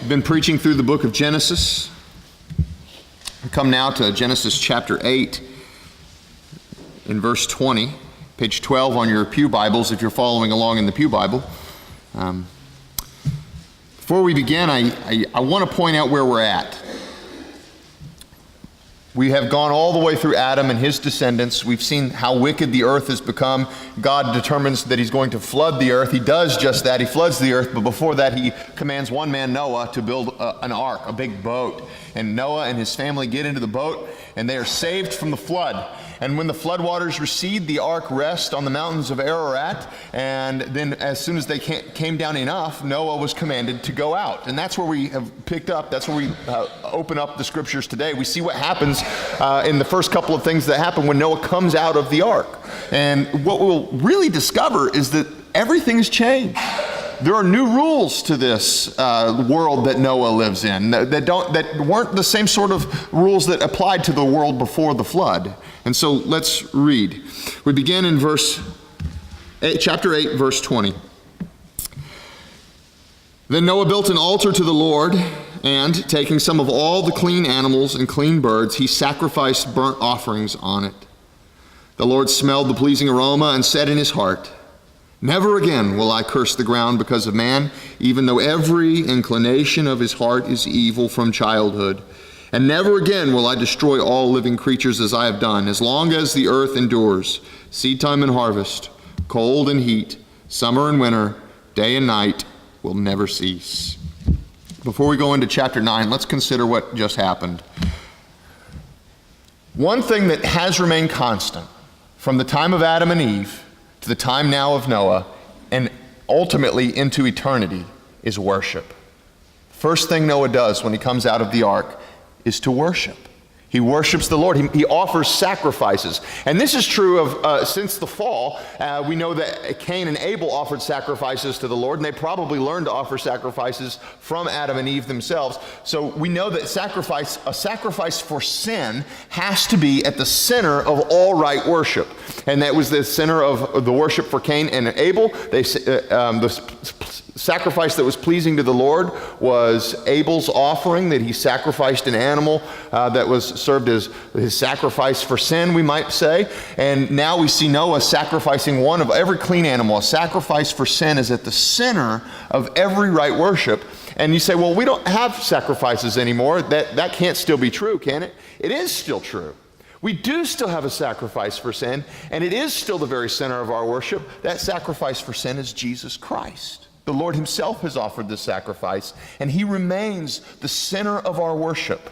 I've been preaching through the book of Genesis. We come now to Genesis chapter 8 in verse 20, page 12 on your pew Bibles if you're following along in the pew Bible. Before we begin, I want to point out where we're at. We have gone all the way through Adam and his descendants. We've seen how wicked the earth has become. God determines that he's going to flood the earth. He does just that. He floods the earth, but before that he commands one man, Noah, to build an ark, a big boat. And Noah and his family get into the boat, and they are saved from the flood. And when the floodwaters recede, the ark rests on the mountains of Ararat. And then as soon as they came down enough, Noah was commanded to go out. And that's where we have picked up. That's where we open up the scriptures today. We see what happens in the first couple of things that happen when Noah comes out of the ark. And what we'll really discover is that everything has changed. There are new rules to this world that Noah lives in that weren't the same sort of rules that applied to the world before the flood. And so let's read. We begin in chapter 8, verse 20. Then Noah built an altar to the Lord, and taking some of all the clean animals and clean birds, he sacrificed burnt offerings on it. The Lord smelled the pleasing aroma and said in his heart, "Never again will I curse the ground because of man, even though every inclination of his heart is evil from childhood. And never again will I destroy all living creatures as I have done, as long as the earth endures, seedtime and harvest, cold and heat, summer and winter, day and night will never cease." Before we go into chapter 9, let's consider what just happened. One thing that has remained constant from the time of Adam and Eve to the time now of Noah, and ultimately into eternity, is worship. First thing Noah does when he comes out of the ark is to worship. He worships the Lord. He offers sacrifices. And this is true of since the fall. We know that Cain and Abel offered sacrifices to the Lord, and they probably learned to offer sacrifices from Adam and Eve themselves. So we know that a sacrifice for sin has to be at the center of all right worship. And that was the center of the worship for Cain and Abel. The sacrifice that was pleasing to the Lord was Abel's offering, that he sacrificed an animal that was served as his sacrifice for sin, we might say. And now we see Noah sacrificing one of every clean animal. A sacrifice for sin is at the center of every right worship. And you say, well, we don't have sacrifices anymore. That can't still be true, can it? It is still true. We do still have a sacrifice for sin, and it is still the very center of our worship. That sacrifice for sin is Jesus Christ. The Lord himself has offered this sacrifice, and he remains the center of our worship.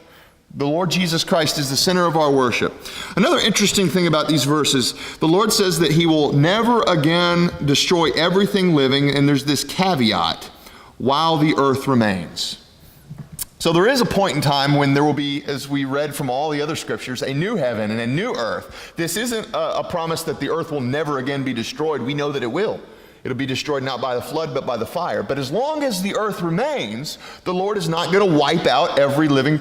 The Lord Jesus Christ is the center of our worship. Another interesting thing about these verses, the Lord says that he will never again destroy everything living, and there's this caveat, while the earth remains. So there is a point in time when there will be, as we read from all the other scriptures, a new heaven and a new earth. This isn't a promise that the earth will never again be destroyed. We know that it will. It'll be destroyed not by the flood, but by the fire. But as long as the earth remains, the Lord is not going to wipe out every living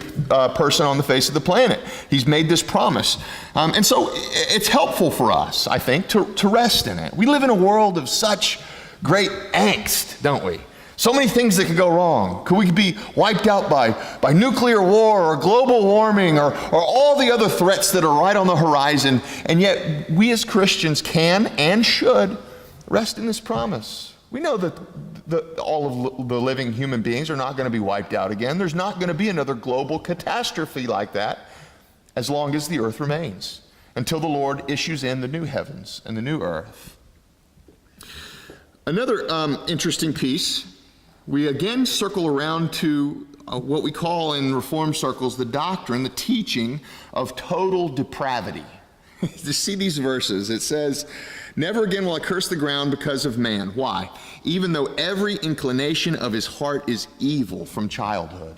person on the face of the planet. He's made this promise. And so it's helpful for us, I think, to rest in it. We live in a world of such great angst, don't we? So many things that could go wrong. Could we be wiped out by nuclear war or global warming or all the other threats that are right on the horizon? And yet we as Christians can and should rest in this promise. We know that all of the living human beings are not going to be wiped out again. There's not going to be another global catastrophe like that as long as the earth remains, until the Lord issues in the new heavens and the new earth. Another interesting piece, we again circle around to what we call in Reformed circles the doctrine, the teaching of total depravity. To see these verses, it says, "Never again will I curse the ground because of man." Why? "Even though every inclination of his heart is evil from childhood."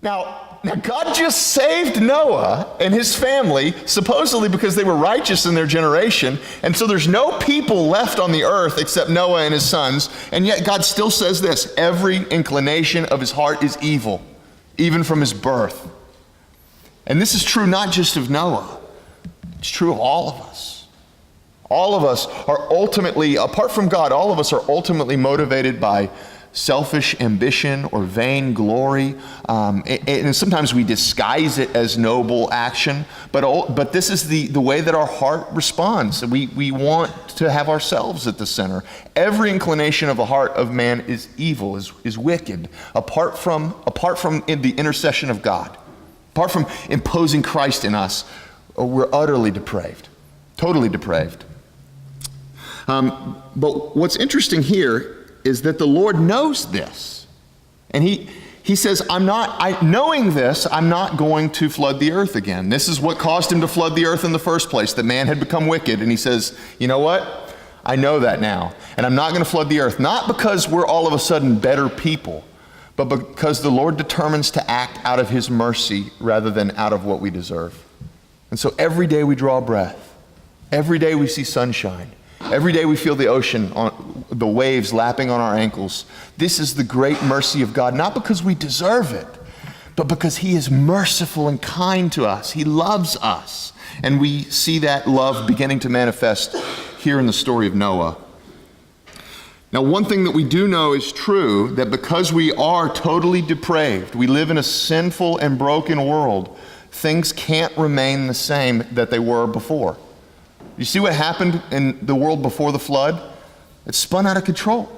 Now God just saved Noah and his family, supposedly because they were righteous in their generation, and so there's no people left on the earth except Noah and his sons, and yet God still says this, every inclination of his heart is evil, even from his birth. And this is true not just of Noah. It's true of all of us. All of us are ultimately, apart from God, all of us are ultimately motivated by selfish ambition or vain glory. And sometimes we disguise it as noble action, but this is the way that our heart responds. We want to have ourselves at the center. Every inclination of the heart of man is evil, is wicked, apart from the intercession of God. Apart from imposing Christ in us, we're utterly depraved, totally depraved. But what's interesting here is that the Lord knows this. And he says, knowing this, I'm not going to flood the earth again. This is what caused him to flood the earth in the first place, that man had become wicked. And he says, you know what? I know that now. And I'm not going to flood the earth, not because we're all of a sudden better people, but because the Lord determines to act out of his mercy rather than out of what we deserve. And so every day we draw breath. Every day we see sunshine. Every day we feel the ocean, the waves lapping on our ankles. This is the great mercy of God, not because we deserve it, but because he is merciful and kind to us. He loves us. And we see that love beginning to manifest here in the story of Noah. Now, one thing that we do know is true, that because we are totally depraved, we live in a sinful and broken world, things can't remain the same that they were before. You see what happened in the world before the flood? It spun out of control.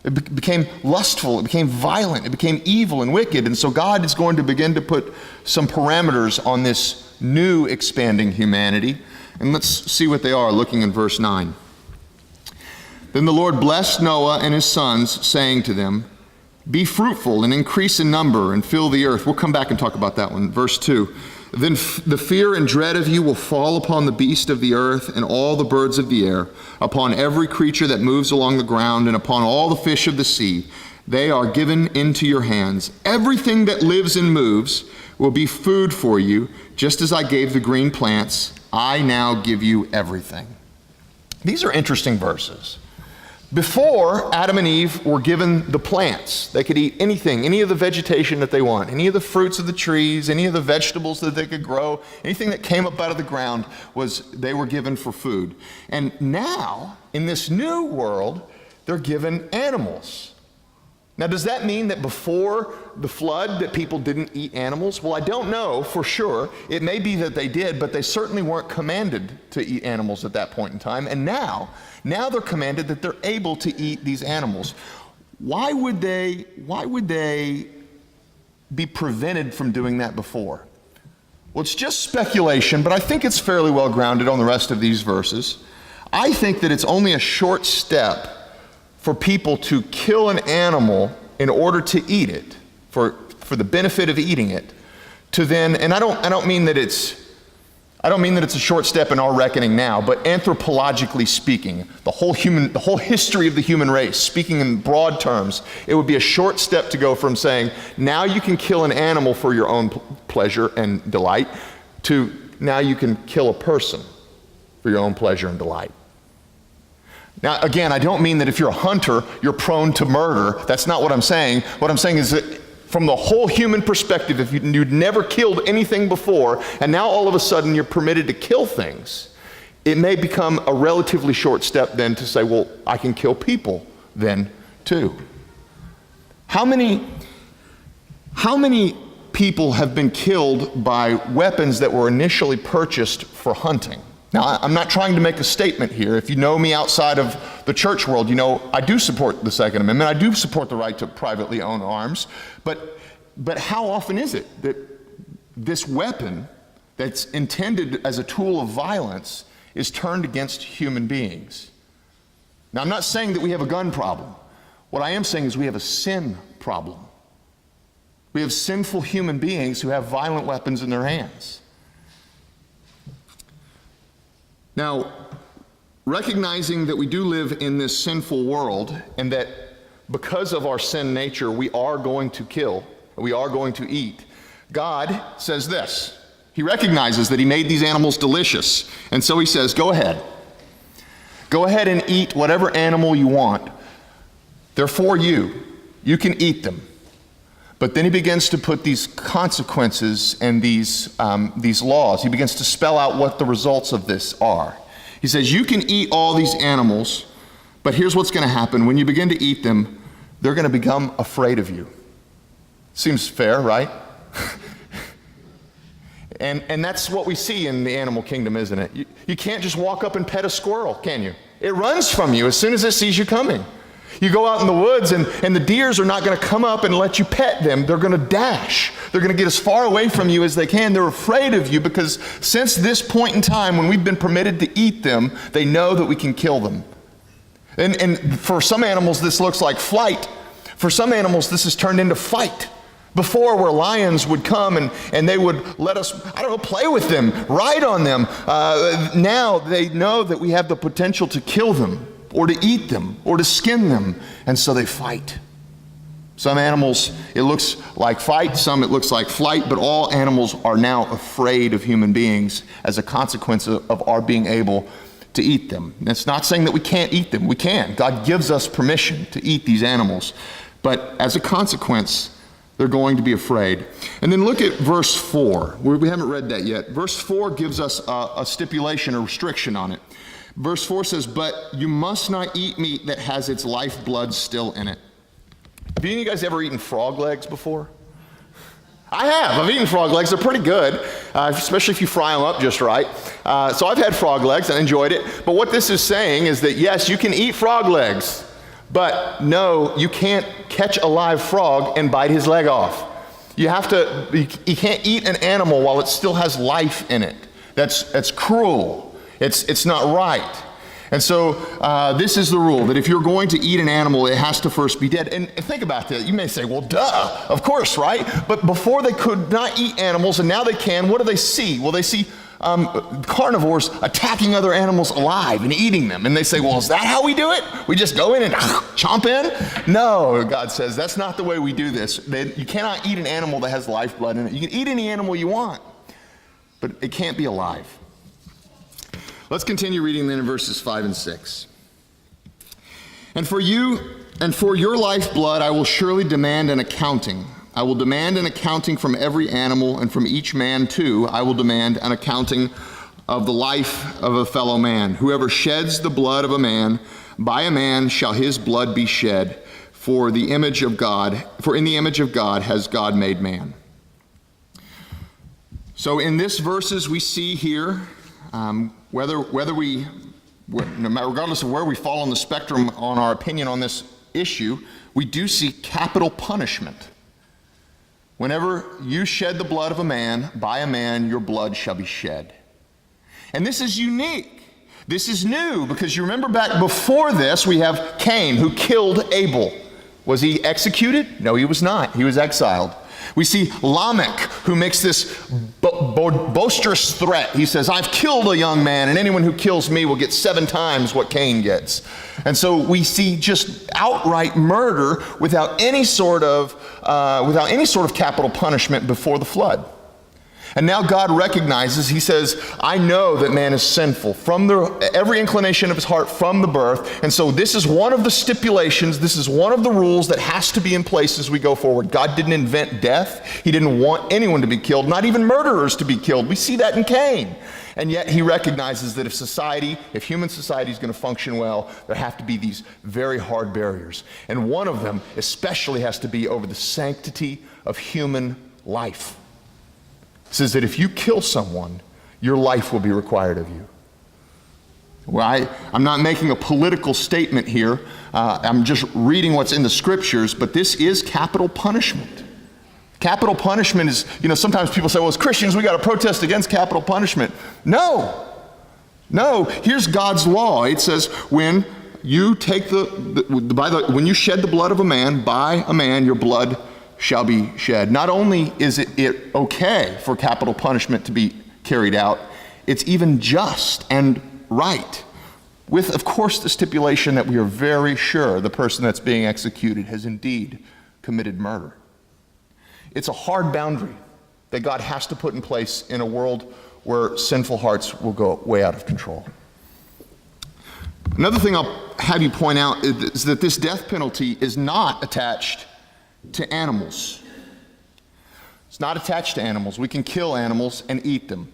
It became lustful, it became violent, it became evil and wicked. And so God is going to begin to put some parameters on this new expanding humanity. And let's see what they are, looking in verse 9. Then the Lord blessed Noah and his sons, saying to them, be fruitful and increase in number and fill the earth. We'll come back and talk about that one. Verse 2. Then the fear and dread of you will fall upon the beast of the earth and all the birds of the air, upon every creature that moves along the ground, and upon all the fish of the sea. They are given into your hands. Everything that lives and moves will be food for you, just as I gave the green plants. I now give you everything. These are interesting verses. Before, Adam and Eve were given the plants. They could eat anything, any of the vegetation that they want, any of the fruits of the trees, any of the vegetables that they could grow, anything that came up out of the ground they were given for food. And now, in this new world, they're given animals. Now, does that mean that before the flood that people didn't eat animals? Well, I don't know for sure. It may be that they did, but they certainly weren't commanded to eat animals at that point in time. And now they're commanded that they're able to eat these animals. Why would they be prevented from doing that before? Well, it's just speculation, but I think it's fairly well grounded on the rest of these verses. I think that it's only a short step for people to kill an animal in order to eat it, for the benefit of eating it, to then, and I don't mean that it's a short step in our reckoning now, but anthropologically speaking, the whole history of the human race, speaking in broad terms, it would be a short step to go from saying, now you can kill an animal for your own pleasure and delight, to now you can kill a person for your own pleasure and delight. Now, again, I don't mean that if you're a hunter, you're prone to murder. That's not what I'm saying. What I'm saying is that from the whole human perspective, if you'd never killed anything before, and now all of a sudden you're permitted to kill things, it may become a relatively short step then to say, well, I can kill people then too. How many people have been killed by weapons that were initially purchased for hunting? Now, I'm not trying to make a statement here. If you know me outside of the church world, you know I do support the Second Amendment. I do support the right to privately own arms. But how often is it that this weapon that's intended as a tool of violence is turned against human beings? Now, I'm not saying that we have a gun problem. What I am saying is we have a sin problem. We have sinful human beings who have violent weapons in their hands. Now, recognizing that we do live in this sinful world and that because of our sin nature, we are going to kill, we are going to eat, God says this. He recognizes that he made these animals delicious. And so he says, go ahead. Go ahead and eat whatever animal you want. They're for you. You can eat them. But then he begins to put these consequences and these laws. He begins to spell out what the results of this are. He says, you can eat all these animals, but here's what's going to happen. When you begin to eat them, they're going to become afraid of you. Seems fair, right? And that's what we see in the animal kingdom, isn't it? You can't just walk up and pet a squirrel, can you? It runs from you as soon as it sees you coming. You go out in the woods and the deers are not going to come up and let you pet them. They're going to dash. They're going to get as far away from you as they can. They're afraid of you because since this point in time when we've been permitted to eat them, they know that we can kill them. And for some animals, this looks like flight. For some animals, this has turned into fight. Before, where lions would come and they would let us, play with them, ride on them. Now they know that we have the potential to kill them or to eat them or to skin them, and so they fight. Some animals, it looks like fight, some it looks like flight, but all animals are now afraid of human beings as a consequence of our being able to eat them. That's not saying that we can't eat them. We can. God gives us permission to eat these animals. But as a consequence, they're going to be afraid. And then look at verse 4. We haven't read that yet. Verse 4 gives us a stipulation, a restriction on it. Verse 4 says, "But you must not eat meat that has its lifeblood still in it." Have any of you guys ever eaten frog legs before? I have. I've eaten frog legs. They're pretty good, especially if you fry them up just right. So I've had frog legs and enjoyed it. But what this is saying is that, yes, you can eat frog legs. But no, you can't catch a live frog and bite his leg off. You can't eat an animal while it still has life in it. That's cruel. It's not right. And so this is the rule, that if you're going to eat an animal, it has to first be dead. And think about that. You may say, well, duh, of course, right? But before they could not eat animals, and now they can, what do they see? Well, they see carnivores attacking other animals alive and eating them. And they say, well, is that how we do it? We just go in and chomp in? No, God says, that's not the way we do this. You cannot eat an animal that has lifeblood in it. You can eat any animal you want, but it can't be alive. Let's continue reading then in verses 5 and 6. "And for you and for your lifeblood I will surely demand an accounting. I will demand an accounting from every animal, and from each man too I will demand an accounting of the life of a fellow man. Whoever sheds the blood of a man, by a man shall his blood be shed, for in the image of God has God made man." So in this verses we see here, regardless of where we fall on the spectrum on our opinion on this issue, we do see capital punishment. Whenever you shed the blood of a man, by a man your blood shall be shed. And this is unique. This is new, because you remember back before this, we have Cain, who killed Abel. Was he executed? No, he was not. He was exiled. We see Lamech, who makes this boisterous threat. He says, I've killed a young man, and anyone who kills me will get 7 times what Cain gets. And so we see just outright murder without any sort of capital punishment before the flood. And now God recognizes, he says, I know that man is sinful from every inclination of his heart from the birth. And so this is one of the stipulations, this is one of the rules that has to be in place as we go forward. God didn't invent death. He didn't want anyone to be killed, not even murderers to be killed. We see that in Cain. And yet he recognizes that if human society is going to function well, there have to be these very hard barriers. And one of them especially has to be over the sanctity of human life. It says that if you kill someone, your life will be required of you. Well, I'm not making a political statement here. I'm just reading what's in the scriptures, but this is capital punishment. Capital punishment is, sometimes people say, well, as Christians, we got to protest against capital punishment. No, here's God's law. It says, when you take when you shed the blood of a man, by a man, your blood shall be shed. Not only is it okay for capital punishment to be carried out, it's even just and right, with, of course, the stipulation that we are very sure the person that's being executed has indeed committed murder. It's a hard boundary that God has to put in place in a world where sinful hearts will go way out of control. Another thing I'll have you point out is that this death penalty is not attached to animals. It's not attached to animals. We can kill animals and eat them.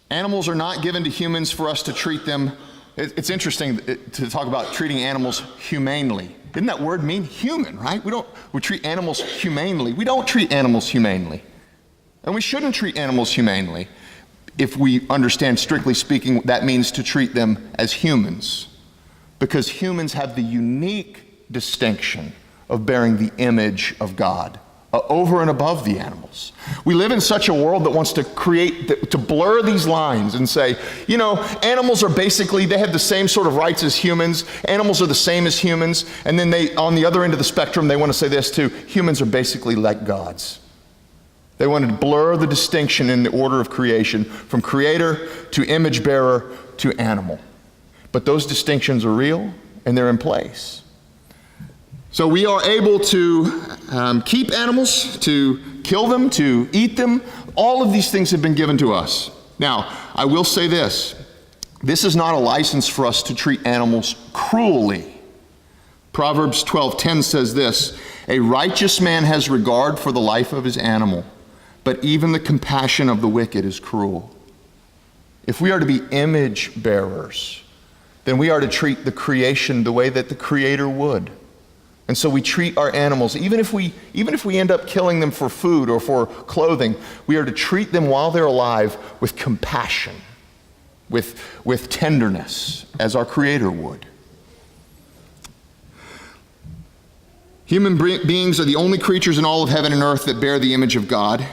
Animals are not given to humans for us to treat them. It's interesting to talk about treating animals humanely. Isn't that word mean? Human, right? We treat animals humanely. We don't treat animals humanely. And we shouldn't treat animals humanely. If we understand, strictly speaking, that means to treat them as humans. Because humans have the unique distinction of bearing the image of God over and above the animals. We live in such a world that wants to to blur these lines and say, animals are basically, they have the same sort of rights as humans. Animals are the same as humans. And then on the other end of the spectrum, they want to say this too: humans are basically like gods. They want to blur the distinction in the order of creation from creator to image bearer to animal. But those distinctions are real and they're in place. So we are able to keep animals, to kill them, to eat them. All of these things have been given to us. Now, I will say this. This is not a license for us to treat animals cruelly. Proverbs 12:10 says this: "A righteous man has regard for the life of his animal, but even the compassion of the wicked is cruel." If we are to be image bearers, then we are to treat the creation the way that the Creator would. And so we treat our animals, even if we end up killing them for food or for clothing, we are to treat them while they're alive with compassion, with tenderness, as our Creator would. Human beings are the only creatures in all of heaven and earth that bear the image of God.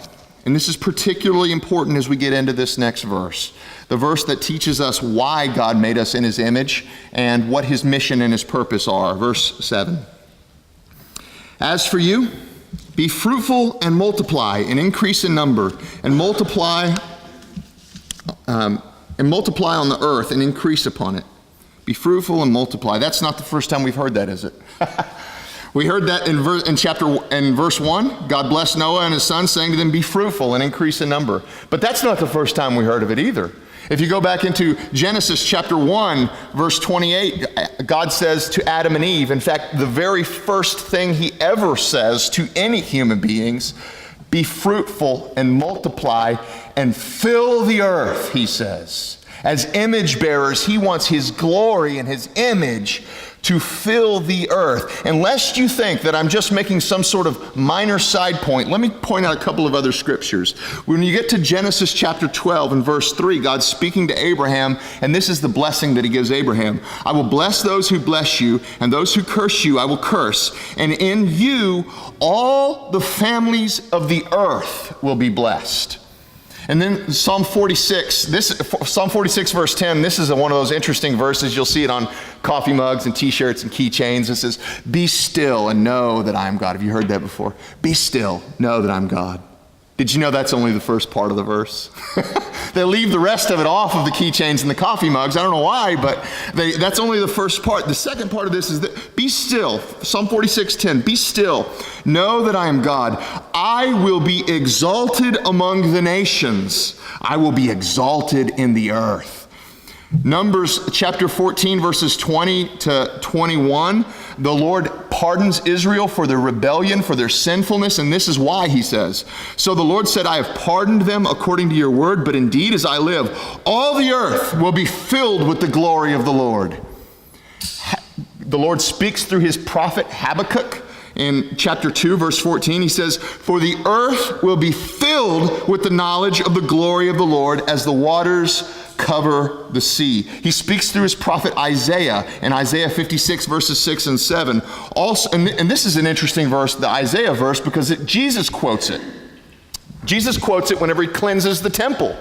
And this is particularly important as we get into this next verse. The verse that teaches us why God made us in His image and what His mission and His purpose are. Verse 7. "As for you, be fruitful and multiply and increase in number, and multiply on the earth and increase upon it." Be fruitful and multiply. That's not the first time we've heard that, is it? We heard that in verse 1. God blessed Noah and his sons, saying to them, "Be fruitful and increase in number." But that's not the first time we heard of it either. If you go back into Genesis chapter 1, verse 28, God says to Adam and Eve, in fact, the very first thing He ever says to any human beings, "Be fruitful and multiply and fill the earth," He says. As image bearers, He wants His glory and His image to fill the earth. And lest you think that I'm just making some sort of minor side point, let me point out a couple of other scriptures. When you get to Genesis chapter 12 and verse 3, God's speaking to Abraham, and this is the blessing that He gives Abraham. "I will bless those who bless you, and those who curse you I will curse. And in you all the families of the earth will be blessed." And then Psalm 46 verse 10, this is one of those interesting verses. You'll see it on coffee mugs and t-shirts and keychains. It says, "Be still and know that I am God." Have you heard that before? Be still, know that I'm God. Did you know that's only the first part of the verse? They leave the rest of it off of the keychains and the coffee mugs. I don't know why, but that's only the first part. The second part of this is that, be still. Psalm 46:10, "Be still, know that I am God. I will be exalted among the nations. I will be exalted in the earth." Numbers chapter 14, verses 20 to 21. The Lord pardons Israel for their rebellion, for their sinfulness, and this is why, He says, "So the Lord said, I have pardoned them according to your word, but indeed as I live, all the earth will be filled with the glory of the Lord." The Lord speaks through His prophet Habakkuk. In chapter 2, verse 14, he says, "For the earth will be filled with the knowledge of the glory of the Lord as the waters cover the sea." He speaks through his prophet Isaiah in Isaiah 56, verses 6 and 7. Also, and this is an interesting verse, the Isaiah verse, because Jesus quotes it. Jesus quotes it whenever He cleanses the temple.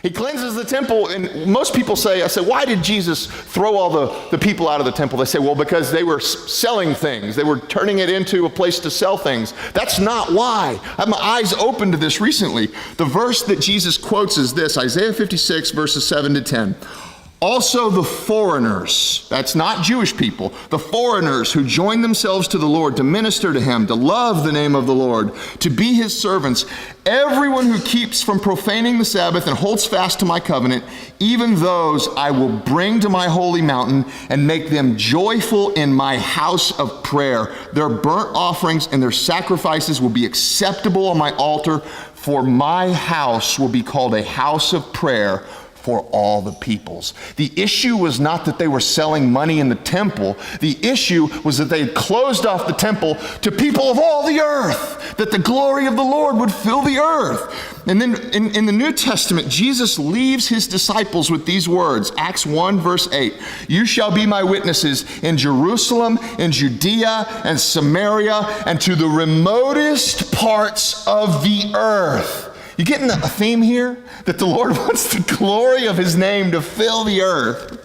He cleanses the temple, and most people say, why did Jesus throw all the people out of the temple? They say, well, because they were selling things. They were turning it into a place to sell things. That's not why. I have my eyes open to this recently. The verse that Jesus quotes is this, Isaiah 56, verses 7 to 10. "Also the foreigners," that's not Jewish people, "the foreigners who join themselves to the Lord to minister to Him, to love the name of the Lord, to be His servants, everyone who keeps from profaning the Sabbath and holds fast to my covenant, even those I will bring to my holy mountain and make them joyful in my house of prayer. Their burnt offerings and their sacrifices will be acceptable on my altar, for my house will be called a house of prayer for all the peoples. The issue was not that they were selling money in the temple. The issue was that they had closed off the temple to people of all the earth, that the glory of the Lord would fill the earth. And then in the New Testament, Jesus leaves his disciples with these words, Acts 1 verse 8, "You shall be my witnesses in Jerusalem, in Judea, and Samaria, and to the remotest parts of the earth." You getting a theme here? That the Lord wants the glory of his name to fill the earth.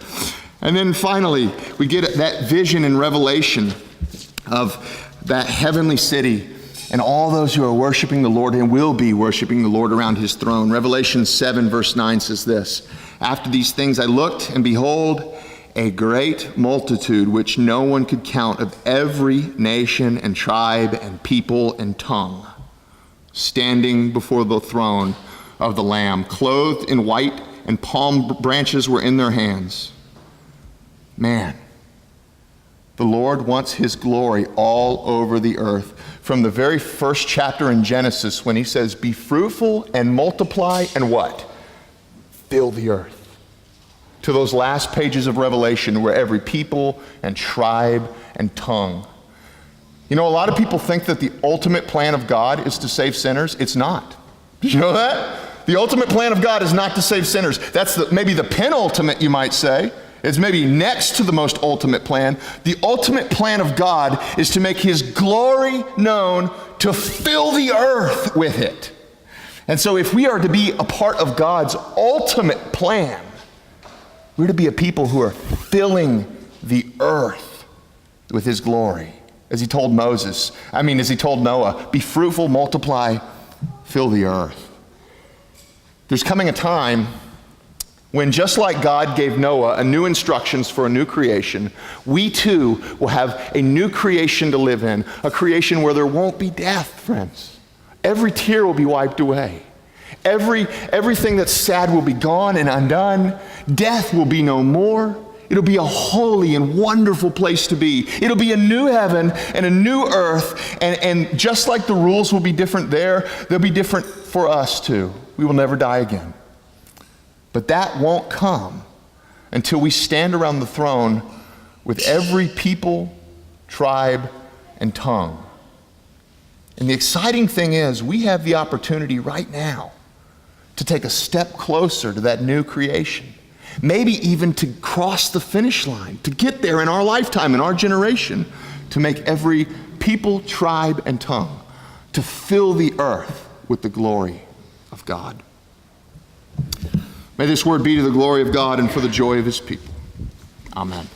And then finally, we get that vision in Revelation of that heavenly city and all those who are worshiping the Lord and will be worshiping the Lord around his throne. Revelation 7 verse 9 says this, "After these things I looked, and behold, a great multitude which no one could count, of every nation and tribe and people and tongue, standing before the throne of the Lamb, clothed in white, and palm branches were in their hands." Man, the Lord wants his glory all over the earth. From the very first chapter in Genesis, when he says, "Be fruitful and multiply," and what? Fill the earth. To those last pages of Revelation, where every people and tribe and tongue. You know, a lot of people think that the ultimate plan of God is to save sinners. It's not. Did you know that? The ultimate plan of God is not to save sinners. That's maybe the penultimate, you might say. It's maybe next to the most ultimate plan. The ultimate plan of God is to make his glory known, to fill the earth with it. And so if we are to be a part of God's ultimate plan, we're to be a people who are filling the earth with his glory. As he told Noah, "Be fruitful, multiply, fill the earth." There's coming a time when, just like God gave Noah a new instructions for a new creation, we too will have a new creation to live in, a creation where there won't be death, friends. Every tear will be wiped away. Everything that's sad will be gone and undone. Death will be no more. It'll be a holy and wonderful place to be. It'll be a new heaven and a new earth. And just like the rules will be different there, they'll be different for us too. We will never die again. But that won't come until we stand around the throne with every people, tribe, and tongue. And the exciting thing is, we have the opportunity right now to take a step closer to that new creation. Maybe even to cross the finish line, to get there in our lifetime, in our generation, to make every people, tribe, and tongue, to fill the earth with the glory of God. May this word be to the glory of God and for the joy of his people. Amen.